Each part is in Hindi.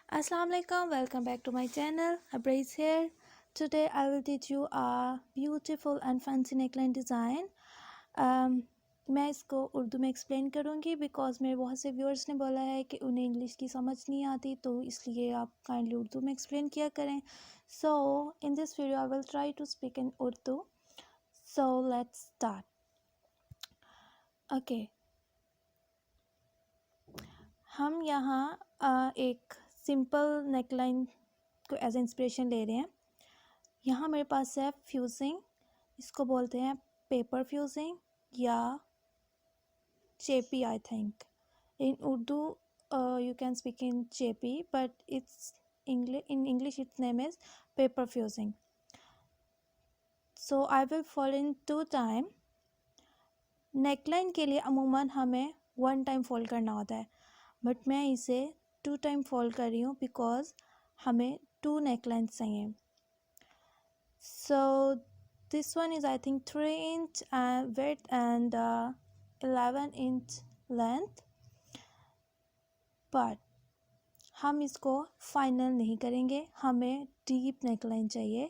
Assalamu alaikum, welcome back to my channel. Abraze here. Today I will teach you a beautiful and fancy neckline design. मैं इसको उर्दू में एक्सप्लेन करूँगी बिकॉज मेरे बहुत से व्यूअर्स ने बोला है कि उन्हें इंग्लिश की समझ नहीं आती, तो इसलिए आप काइंडली उर्दू में एक्सप्लेन किया करें. So in this video I will try to speak in Urdu. So let's start. Okay, हम यहाँ एक सिंपल नेकलाइन को एज इंस्पिरेशन ले रहे हैं. यहाँ मेरे पास है फ्यूजिंग, इसको बोलते हैं पेपर फ्यूजिंग या चेपी. I think in Urdu you can speak in चेपी, but it's in English its name is paper fusing. So I will fold in 2 time. Neckline के लिए अमूमन हमें 1 टाइम फोल्ड करना होता है, बट मैं इसे 2 टाइम फोल्ड कर रही हूँ बिकॉज हमें 2 नेकलाइन चाहिए. So this one is I think 3 inch width and 11 inch length, but हम इसको फाइनल नहीं करेंगे. हमें डीप नेकलाइन चाहिए.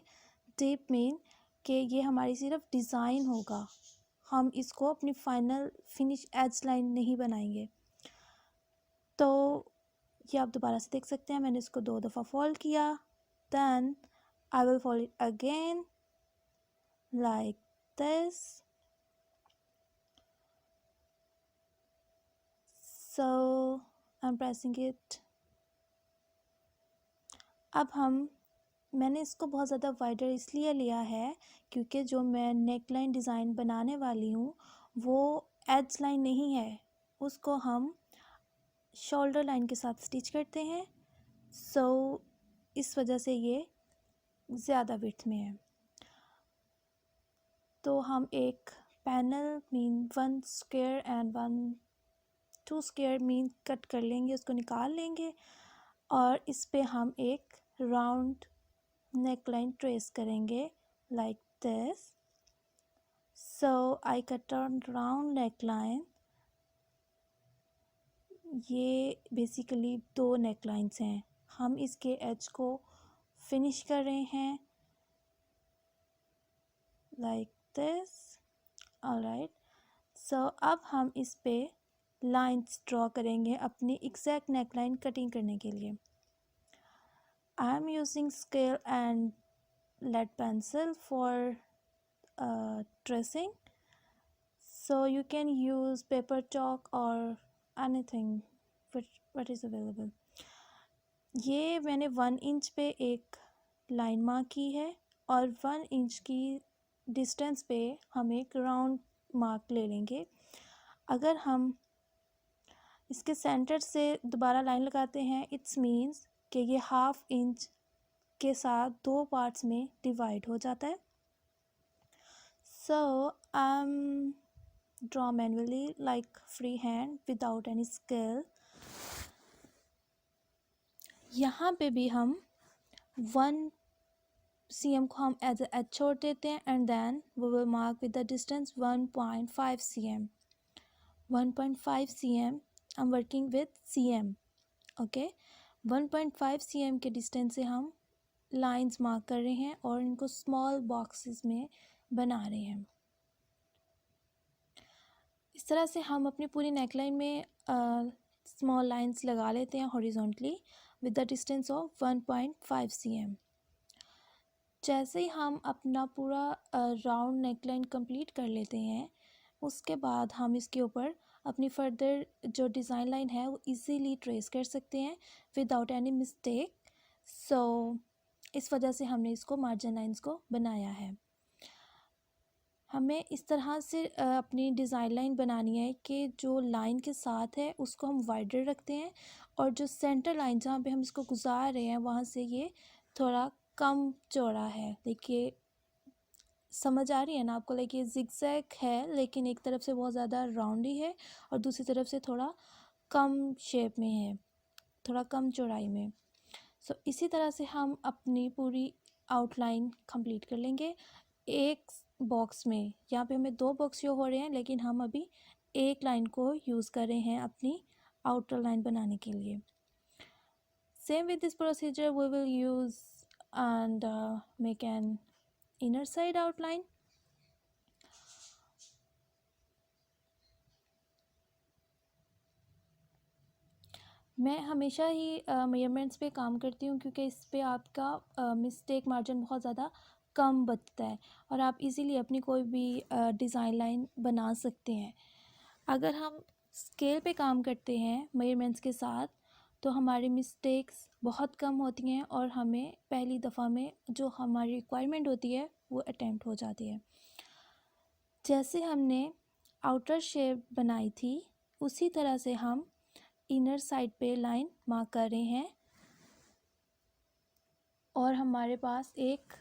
डीप मीन कि ये हमारी सिर्फ डिज़ाइन होगा, हम इसको अपनी फाइनल फिनिश एज लाइन नहीं बनाएंगे. तो ये आप दोबारा से देख सकते हैं, मैंने इसको 2 दफ़ा फोल्ड किया. Then I will fold it again like this. So I'm pressing it. अब मैंने इसको बहुत ज़्यादा वाइडर इसलिए लिया है क्योंकि जो मैं नेक लाइन डिज़ाइन बनाने वाली हूँ वो एज लाइन नहीं है, उसको हम शोल्डर लाइन के साथ स्टिच करते हैं. सो इस वजह से ये ज़्यादा विड्थ में है. तो हम एक panel mean 1 square and 2 square mean cut कर लेंगे, उसको निकाल लेंगे और इस पे हम एक राउंड नेक लाइन ट्रेस करेंगे like this. So I cut on round neck line. ये बेसिकली 2 नेक लाइन्स हैं, हम इसके एज को फिनिश कर रहे हैं लाइक दिस. ऑलराइट, सो अब हम इस पे लाइंस ड्रॉ करेंगे अपनी एग्जैक्ट नेक लाइन कटिंग करने के लिए. आई am using scale and lead pencil for tracing, so you can use paper chalk or anything what is available. ये मैंने 1 इंच पे एक लाइन मार्क की है और 1 इंच की डिस्टेंस पे हम एक राउंड मार्क ले लेंगे. अगर हम इसके सेंटर से दोबारा लाइन लगाते हैं, इट्स मीन्स कि ये 1/2 इंच के साथ 2 पार्ट्स में डिवाइड हो जाता है. So draw manually like free hand without any scale. यहाँ पे भी हम 1 cm को हम एज एच छोड़ देते हैं and then we will mark with the distance 1.5 cm. 1.5 cm I am working with cm. Okay, 1.5 cm के डिस्टेंस से हम लाइंस मार्क कर रहे हैं और इनको स्मॉल बॉक्सेस में बना रहे हैं. इस तरह से हम अपनी पूरी नेकलाइन में स्मॉल लाइंस लगा लेते हैं horizontally with the distance of 1.5 cm. जैसे ही हम अपना पूरा राउंड नेकलाइन कंप्लीट कर लेते हैं, उसके बाद हम इसके ऊपर अपनी फर्दर जो डिज़ाइन लाइन है वो इजीली ट्रेस कर सकते हैं विदाउट एनी मिस्टेक. सो इस वजह से हमने इसको मार्जिन लाइंस को बनाया है. हमें इस तरह से अपनी डिज़ाइन लाइन बनानी है कि जो लाइन के साथ है उसको हम वाइडर रखते हैं और जो सेंटर लाइन जहाँ पे हम इसको गुजार रहे हैं वहाँ से ये थोड़ा कम चौड़ा है. देखिए, समझ आ रही है ना आपको? लाइक ये जिगजैग है लेकिन एक तरफ से बहुत ज़्यादा राउंड ही है और दूसरी तरफ से थोड़ा कम शेप में है, थोड़ा कम चौड़ाई में. सो इसी तरह से हम अपनी पूरी आउटलाइन कंप्लीट कर लेंगे. एक बॉक्स में यहाँ पे हमें 2 बॉक्स शो हो रहे हैं लेकिन हम अभी एक लाइन को यूज़ कर रहे हैं अपनी आउटर लाइन बनाने के लिए. Same with this procedure, we will use and make an inner side outline. मैं हमेशा ही मेजरमेंट्स पे काम करती हूँ क्योंकि इस पे आपका मिस्टेक मार्जिन बहुत ज़्यादा कम बचता है और आप इजीली अपनी कोई भी डिज़ाइन लाइन बना सकते हैं। अगर हम स्केल पे काम करते हैं मेजरमेंट्स के साथ तो हमारी मिस्टेक्स बहुत कम होती हैं और हमें पहली दफ़ा में जो हमारी रिक्वायरमेंट होती है वो अटेम्प्ट हो जाती है। जैसे हमने आउटर शेप बनाई थी उसी तरह से हम इनर साइड पे लाइन मार्क कर रहे हैं और हमारे पास एक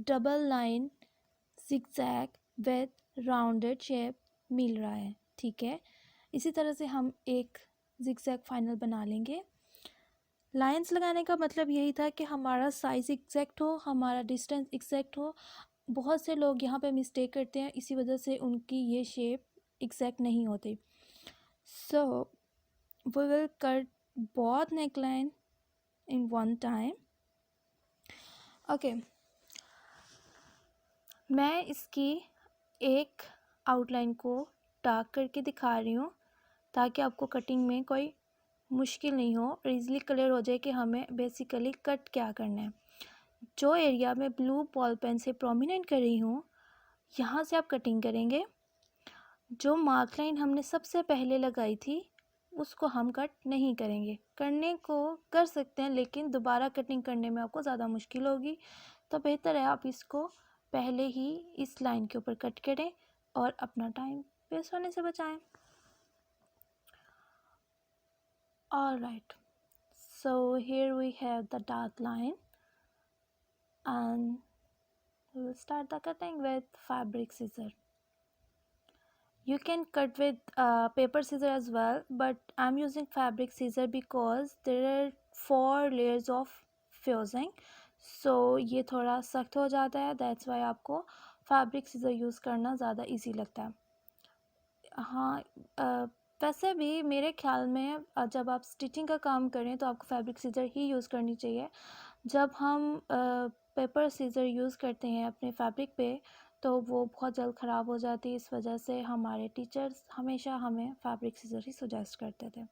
double line zigzag with rounded shape मिल रहा है। ठीक है, इसी तरह से हम एक zigzag फाइनल बना लेंगे। लाइंस लगाने का मतलब यही था कि हमारा साइज़ एग्जैक्ट हो, हमारा डिस्टेंस एग्जैक्ट हो। बहुत से लोग यहाँ पे मिस्टेक करते हैं, इसी वजह से उनकी ये शेप एग्जैक्ट नहीं होती। सो we will cut both neckline in one time. Okay, मैं इसकी एक आउटलाइन को डार्क करके दिखा रही हूँ ताकि आपको कटिंग में कोई मुश्किल नहीं हो और इजीली क्लियर हो जाए कि हमें बेसिकली कट क्या करना है। जो एरिया में ब्लू बॉल पेन से प्रोमिनेंट कर रही हूँ यहाँ से आप कटिंग करेंगे। जो मार्क लाइन हमने सबसे पहले लगाई थी उसको हम कट नहीं करेंगे। करने को कर सकते हैं लेकिन दोबारा कटिंग करने में आपको ज़्यादा मुश्किल होगी, तो बेहतर है आप इसको पहले ही इस लाइन के ऊपर कट करें और अपना टाइम वेस्ट होने से बचाएं। Alright, so here we have the dark line and we will start the cutting with fabric scissor. You can cut with paper scissor as well, but I'm using fabric scissor because there are 4 layers of fusing, so ये थोड़ा सख्त हो जाता है, that's why आपको fabric scissor यूज़ करना ज़्यादा easy लगता है। हाँ, वैसे भी मेरे ख्याल में जब आप स्टिचिंग का काम करें तो आपको फैब्रिक सीज़र ही यूज़ करनी चाहिए। जब हम पेपर सीज़र यूज़ करते हैं अपने फैब्रिक पे तो वो बहुत जल्द ख़राब हो जाती है, इस वजह से हमारे टीचर्स हमेशा हमें फैब्रिक सीज़र ही सजेस्ट करते थे।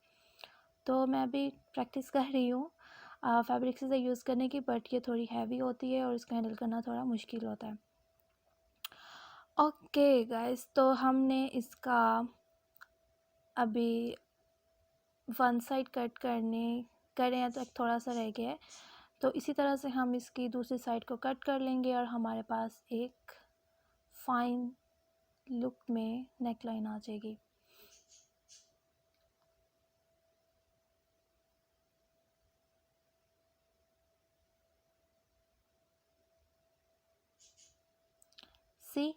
तो मैं भी प्रैक्टिस कर रही हूँ फैब्रिक सीज़र यूज़ करने की, बट ये थोड़ी हैवी होती है और इसको हैंडल करना थोड़ा मुश्किल होता है। ओके गाइस, तो हमने इसका अभी वन साइड कट करे हैं तो थोड़ा सा रह गया है, तो इसी तरह से हम इसकी दूसरी साइड को कट कर लेंगे और हमारे पास एक फाइन लुक में नेकलाइन आ जाएगी। सी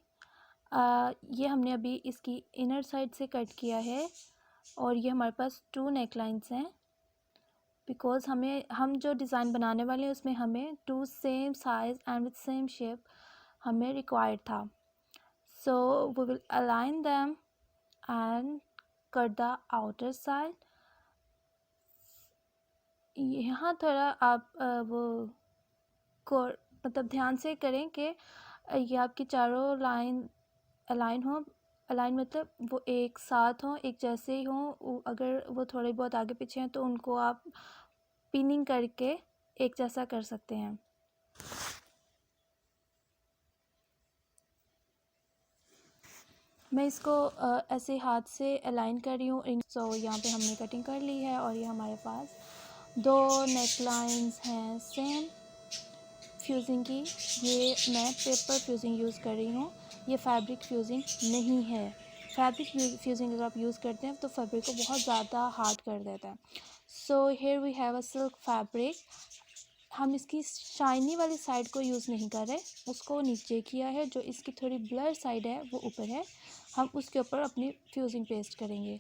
ये हमने अभी इसकी इनर साइड से कट किया है और ये हमारे पास 2 नेकलाइंस हैं बिकॉज़ हम जो डिज़ाइन बनाने वाले हैं उसमें हमें 2 same size and with same shape हमें रिक्वायर्ड था। So we will align them and cut the outer side. यहाँ थोड़ा आप वो को मतलब ध्यान से करें कि ये आपकी चारों लाइन अलाइन हो। अलाइन मतलब वो एक साथ हों, एक जैसे ही हों। अगर वो थोड़े बहुत आगे पीछे हैं तो उनको आप पिनिंग करके एक जैसा कर सकते हैं। मैं इसको ऐसे हाथ से अलाइन कर रही हूँ। सो यहाँ पे हमने कटिंग कर ली है और ये हमारे पास 2 नेकलाइंस हैं सेम फ्यूज़िंग की। ये मैं पेपर फ्यूज़िंग यूज़ कर रही हूँ, ये फैब्रिक फ्यूज़िंग नहीं है। फैब्रिक फ्यूज़िंग अगर आप यूज़ करते हैं तो फैब्रिक को बहुत ज़्यादा हार्ड कर देता है। So here we have a silk fabric. हम इसकी शाइनी वाली साइड को यूज़ नहीं कर रहे, उसको नीचे किया है। जो इसकी थोड़ी ब्लर साइड है वो ऊपर है, हम उसके ऊपर अपनी फ्यूज़िंग पेस्ट करेंगे।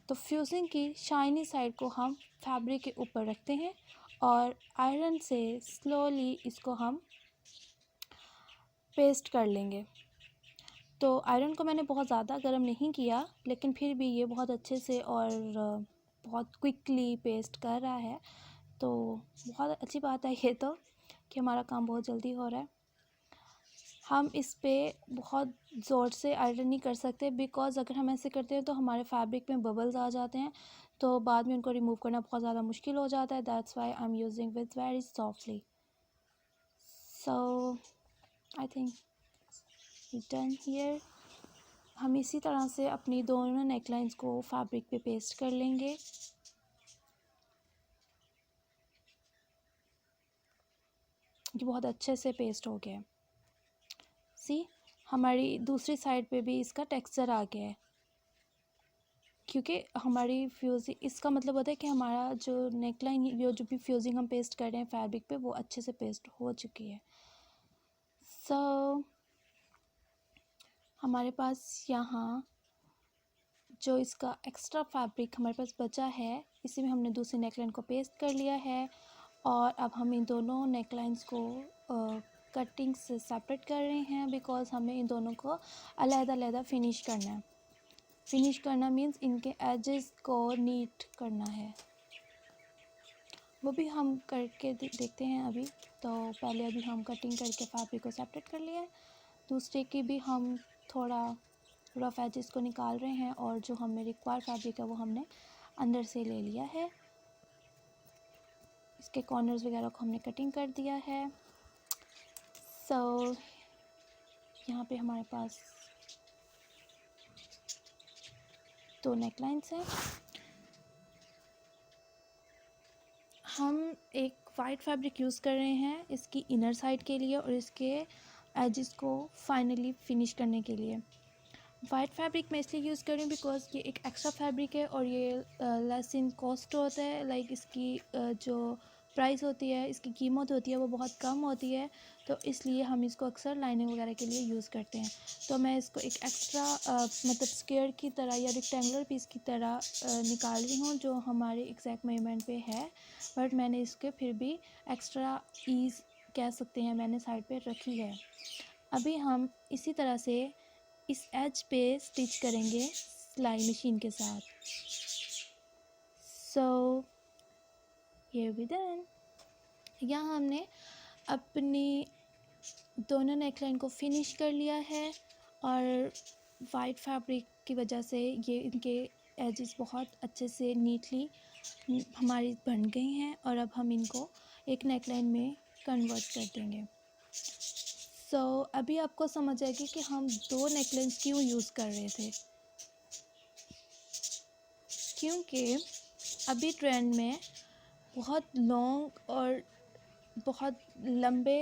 तो फ्यूज़िंग की शाइनी साइड को हम फैब्रिक के ऊपर रखते हैं और आयरन से स्लोली इसको हम पेस्ट कर लेंगे। तो आयरन को मैंने बहुत ज़्यादा गर्म नहीं किया, लेकिन फिर भी ये बहुत अच्छे से और बहुत क्विकली पेस्ट कर रहा है। तो बहुत अच्छी बात है ये तो कि हमारा काम बहुत जल्दी हो रहा है। हम इस पे बहुत ज़ोर से आयरन नहीं कर सकते बिकॉज़ अगर हम ऐसे करते हैं तो हमारे फैब्रिक में बबल्स आ जाते हैं, तो बाद में उनको रिमूव करना बहुत ज़्यादा मुश्किल हो जाता है। That's why I am using with very softly. So I think done here. हम इसी तरह से अपनी दोनों नेकलाइंस को फैब्रिक पे पेस्ट कर लेंगे। ये बहुत अच्छे से पेस्ट हो गया है। सी, हमारी दूसरी साइड पे भी इसका टेक्सचर आ गया है, क्योंकि हमारी फ्यूजिंग, इसका मतलब होता है कि हमारा जो नेकलाइन, जो भी फ्यूजिंग हम पेस्ट कर रहे हैं फैब्रिक पे, वो अच्छे से पेस्ट हो चुकी है। सो हमारे पास यहाँ जो इसका एक्स्ट्रा फैब्रिक हमारे पास बचा है, इसी में हमने दूसरी नेकलाइन को पेस्ट कर लिया है। और अब हम इन दोनों नेकलाइंस को कटिंग से सेपरेट कर रहे हैं बिकॉज़ हमें इन दोनों को अलग-अलग फिनिश करना है। फिनिश करना मीन्स इनके एजेस को नीट करना है, वो भी हम करके देखते हैं अभी। तो पहले अभी हम कटिंग करके फैब्रिक को सेपरेट कर लिया है, दूसरे की भी हम थोड़ा रफ एजेस को निकाल रहे हैं और जो हमें रिक्वायर फैब्रिक है वो हमने अंदर से ले लिया है। इसके कॉर्नर्स वगैरह को हमने कटिंग कर दिया है। सो यहाँ पे हमारे पास दो नेकलाइंस हैं। हम एक वाइट फैब्रिक यूज़ कर रहे हैं इसकी इनर साइड के लिए और इसके एजेस को फाइनली फिनिश करने के लिए। वाइट फैब्रिक मैं इसलिए यूज़ कर रही हूँ बिकॉज़ ये एक एक्स्ट्रा फैब्रिक है और ये लेस इन कॉस्ट होता है। लाइक इसकी जो प्राइस होती है, इसकी कीमत होती है, वो बहुत कम होती है, तो इसलिए हम इसको अक्सर लाइनिंग वगैरह के लिए यूज़ करते हैं। तो मैं इसको एक एक्स्ट्रा मतलब स्क्वायर की तरह या रेक्टेंगुलर पीस की तरह निकाल रही हूँ जो हमारे एग्जैक्ट मेजरमेंट पे है, बट मैंने इसके फिर भी एक्स्ट्रा ईज़ कह सकते हैं मैंने साइड पे रखी है। अभी हम इसी तरह से इस एज पे स्टिच करेंगे सिलाई मशीन के साथ। So here we done. यहाँ हमने अपनी दोनों नेकलाइन को फिनिश कर लिया है और वाइट फैब्रिक की वजह से ये इनके एजेस बहुत अच्छे से नीटली हमारी बन गई हैं और अब हम इनको एक नेकलाइन में कन्वर्ट कर देंगे। सो अभी आपको समझ आएगी कि हम दो नेकलाइंस क्यों यूज़ कर रहे थे, क्योंकि अभी ट्रेंड में बहुत लॉन्ग और बहुत लंबे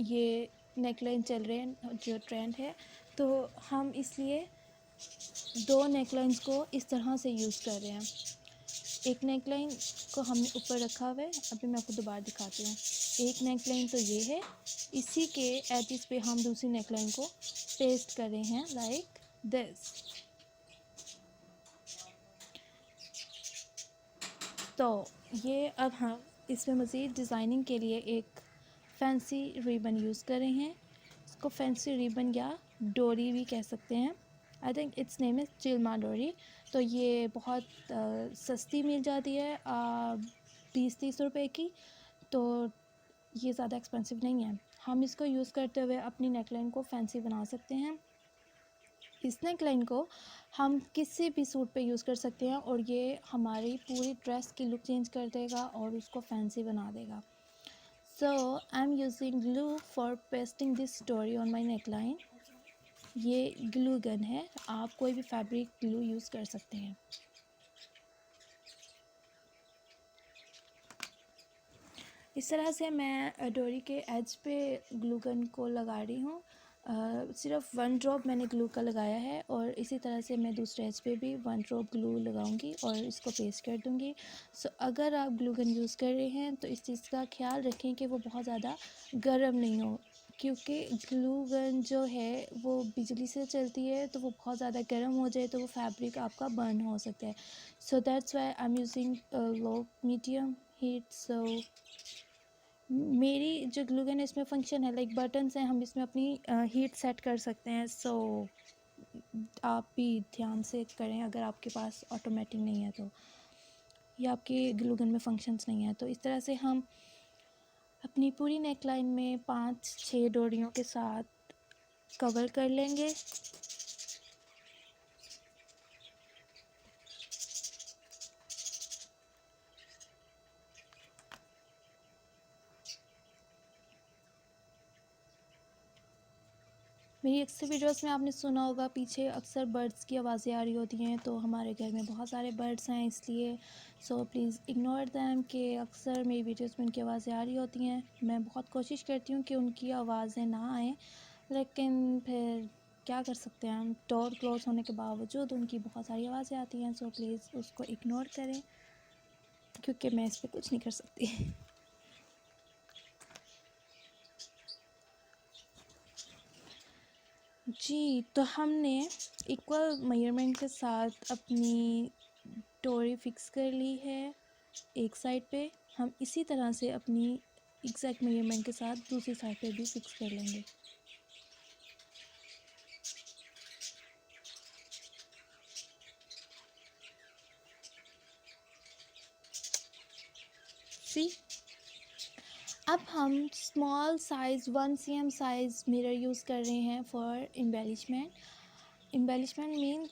ये नेकलाइन चल रहे हैं जो ट्रेंड है, तो हम इसलिए दो नेकलाइंस को इस तरह से यूज़ कर रहे हैं। एक नेकलाइन को हमने ऊपर रखा हुआ है, अभी मैं आपको दोबारा दिखाती हूँ। एक नेकलाइन तो ये है, इसी के एजेस पे हम दूसरी नेकलाइन को पेस्ट कर रहे हैं लाइक दिस। तो ये अब हम इसमें मज़ीद डिज़ाइनिंग के लिए एक फैंसी रिबन यूज़ कर रहे हैं। इसको फैंसी रिबन या डोरी भी कह सकते हैं। I think it's name is चिल्मा डोरी। तो ये बहुत सस्ती मिल जाती है, 20-30 रुपए की, तो ये ज़्यादा एक्सपेंसिव नहीं है। हम इसको यूज़ करते हुए अपनी नेकलाइन को फैंसी बना सकते हैं। इस नेकलाइन को हम किसी भी सूट पे यूज़ कर सकते हैं और ये हमारी पूरी ड्रेस की लुक चेंज कर देगा और उसको फैंसी बना देगा। So I am using glue for pasting this story on my neckline. ये ग्लू गन है, आप कोई भी फैब्रिक ग्लू यूज़ कर सकते हैं। इस तरह से मैं डोरी के एज पे ग्लू गन को लगा रही हूँ। सिर्फ 1 ड्रॉप मैंने ग्लू का लगाया है और इसी तरह से मैं दूसरे एज पे भी 1 ड्रॉप ग्लू लगाऊंगी और इसको पेस्ट कर दूंगी। सो अगर आप ग्लू गन यूज़ कर रहे हैं तो इस चीज़ का ख्याल रखें कि वो बहुत ज़्यादा गर्म नहीं हो, क्योंकि ग्लू गन जो है वो बिजली से चलती है, तो वो बहुत ज़्यादा गर्म हो जाए तो वो फैब्रिक आपका बर्न हो सकता है। So that's why I am using low medium heat. So मेरी जो ग्लू गन है इसमें फ़ंक्शन है लाइक बटन्स हैं, हम इसमें अपनी हीट सेट कर सकते हैं। सो आप भी ध्यान से करें, अगर आपके पास ऑटोमेटिक नहीं है तो, या आपकी ग्लू गन में फंक्शंस नहीं है तो। इस तरह से हम अपनी पूरी नेकलाइन में 5-6 डोरियों के साथ कवर कर लेंगे। मेरी अक्सर वीडियोस में आपने सुना होगा पीछे अक्सर बर्ड्स की आवाज़ें आ रही होती हैं, तो हमारे घर में बहुत सारे बर्ड्स हैं इसलिए सो प्लीज़ इग्नोर दैम कि अक्सर मेरी वीडियोस में उनकी आवाज़ें आ रही होती हैं। मैं बहुत कोशिश करती हूँ कि उनकी आवाज़ें ना आएँ, लेकिन फिर क्या कर सकते हैं हम, डोर क्लोज होने के बावजूद उनकी बहुत सारी आवाज़ें आती हैं। सो प्लीज़ उसको इग्नोर करें क्योंकि मैं इस पर कुछ नहीं कर सकती। जी, तो हमने इक्वल मेजरमेंट के साथ अपनी डोरी फिक्स कर ली है एक साइड पे। हम इसी तरह से अपनी एग्जैक्ट मेजरमेंट के साथ दूसरी साइड पे भी फिक्स कर लेंगे। सी, अब हम small size 1 cm size mirror use कर रहे हैं फॉर एम्बेलिशमेंट मीन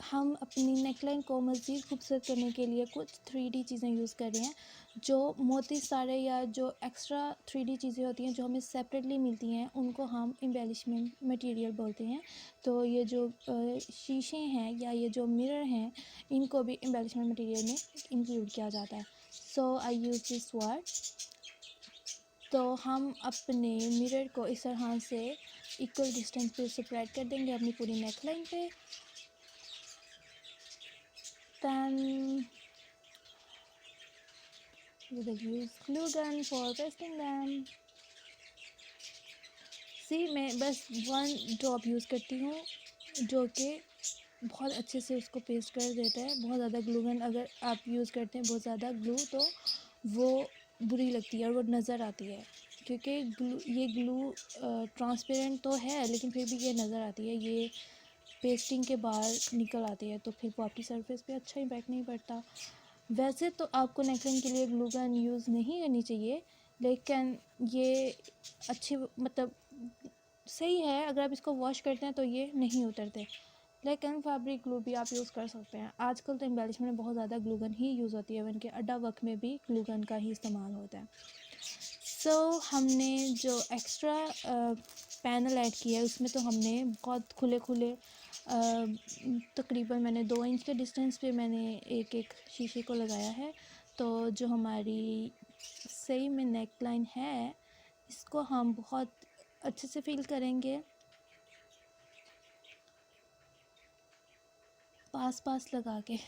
हम अपनी नेकलाइन को मज़ीद खूबसूरत करने के लिए कुछ 3D चीज़ें यूज़ कर रहे हैं। जो मोती सारे या जो एक्स्ट्रा 3D चीज़ें होती हैं जो हमें सेपरेटली मिलती हैं उनको हम एम्बेलिशमेंट मटेरियल बोलते हैं। तो ये जो शीशे हैं या ये जो मिरर हैं इनको भी एम्बेलिशमेंट मटेरियल में इंक्लूड किया जाता है। सो आई यूज़ दिस वर्ड। तो हम अपने मिरर को इस तरह से इक्वल डिस्टेंस पे स्प्रेड कर देंगे अपनी पूरी नेकलाइन पे। Then we will use glue gun for pasting them. सी, मैं बस 1 ड्रॉप यूज़ करती हूँ जो कि बहुत अच्छे से उसको पेस्ट कर देता है। बहुत ज़्यादा ग्लू गन अगर आप यूज़ करते हैं बहुत ज़्यादा ग्लू तो वो बुरी लगती है और वो नज़र आती है, क्योंकि ये ग्लू ट्रांसपेरेंट तो है लेकिन फिर भी ये नज़र आती है, ये पेस्टिंग के बाहर निकल आती है, तो फिर वो आपकी सरफेस पे अच्छा इम्पैक्ट नहीं पड़ता। वैसे तो आपको नेकलाइन के लिए ग्लू गन यूज़ नहीं करनी चाहिए, लेकिन ये अच्छी मतलब सही है, अगर आप इसको वॉश करते हैं तो ये नहीं उतरते। लेकिन फैब्रिक ग्लू भी आप यूज़ कर सकते हैं। आजकल तो एम्बेलिशमेंट में बहुत ज़्यादा ग्लू गन ही यूज़ होती है, इवन के अड्डा वर्क में भी ग्लू गन का ही इस्तेमाल होता है। सो हमने जो एक्स्ट्रा पैनल ऐड किया है उसमें तो हमने बहुत खुले तकरीबन मैंने 2 इंच के डिस्टेंस पे मैंने एक शीशे को लगाया है। तो जो हमारी सही में नेक लाइन है इसको हम बहुत अच्छे से फील करेंगे, पास लगा के।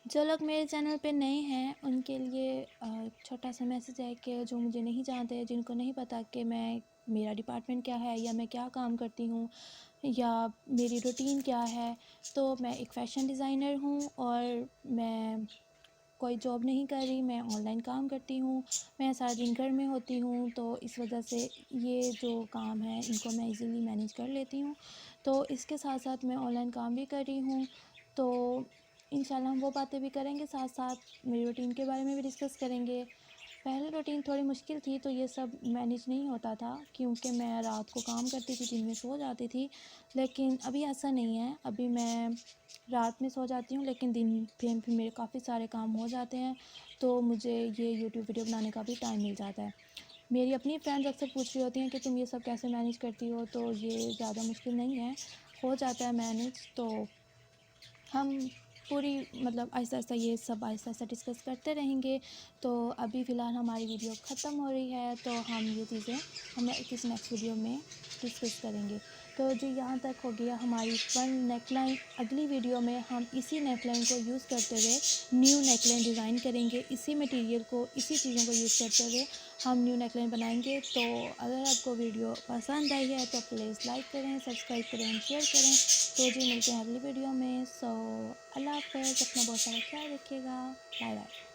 जो लोग मेरे चैनल पे नए हैं उनके लिए एक छोटा सा मैसेज है कि जो मुझे नहीं जानते, जिनको नहीं पता कि मेरा डिपार्टमेंट क्या है या मैं क्या काम करती हूँ या मेरी रूटीन क्या है, तो मैं एक फ़ैशन डिज़ाइनर हूँ और मैं कोई जॉब नहीं कर रही, मैं ऑनलाइन काम करती हूँ। मैं सारा दिन घर में होती हूँ, तो इस वजह से ये जो काम है इनको मैं इजीली मैनेज कर लेती हूँ। तो इसके साथ साथ मैं ऑनलाइन काम भी कर रही हूँ, तो इंशाल्लाह हम वो बातें भी करेंगे, साथ साथ मेरी रूटीन के बारे में भी डिस्कस करेंगे। पहले रूटीन थोड़ी मुश्किल थी, तो ये सब मैनेज नहीं होता था क्योंकि मैं रात को काम करती थी, दिन में सो जाती थी। लेकिन अभी ऐसा नहीं है, अभी मैं रात में सो जाती हूँ लेकिन दिन में भी मेरे काफ़ी सारे काम हो जाते हैं, तो मुझे ये यूट्यूब वीडियो बनाने का भी टाइम मिल जाता है। मेरी अपनी फ्रेंड्स अक्सर पूछ रही होती हैं कि तुम ये सब कैसे मैनेज करती हो, तो ये ज़्यादा मुश्किल नहीं है, हो जाता है मैनेज। तो हम पूरी मतलब आहिस्ता ये सब आहिस्ता डिस्कस करते रहेंगे। तो अभी फ़िलहाल हमारी वीडियो ख़त्म हो रही है, तो हम ये चीज़ें हम किसी नेक्स्ट वीडियो में डिस्कस करेंगे। तो जो यहाँ तक हो गया हमारी वन नेकलाइन। अगली वीडियो में हम इसी नेकलाइन को यूज़ करते हुए न्यू नेकलाइन डिज़ाइन करेंगे, इसी मटेरियल को इसी चीज़ों को यूज़ करते हुए हम न्यू नेकलाइन बनाएंगे। तो अगर आपको वीडियो पसंद आई है तो प्लीज़ लाइक करें, सब्सक्राइब करें, शेयर करें। तो जी मिलते हैं अगली वीडियो में। सो अल्लाह हाफ़िज़, अपना बहुत सारा ख्याल रखिएगा। Bye bye.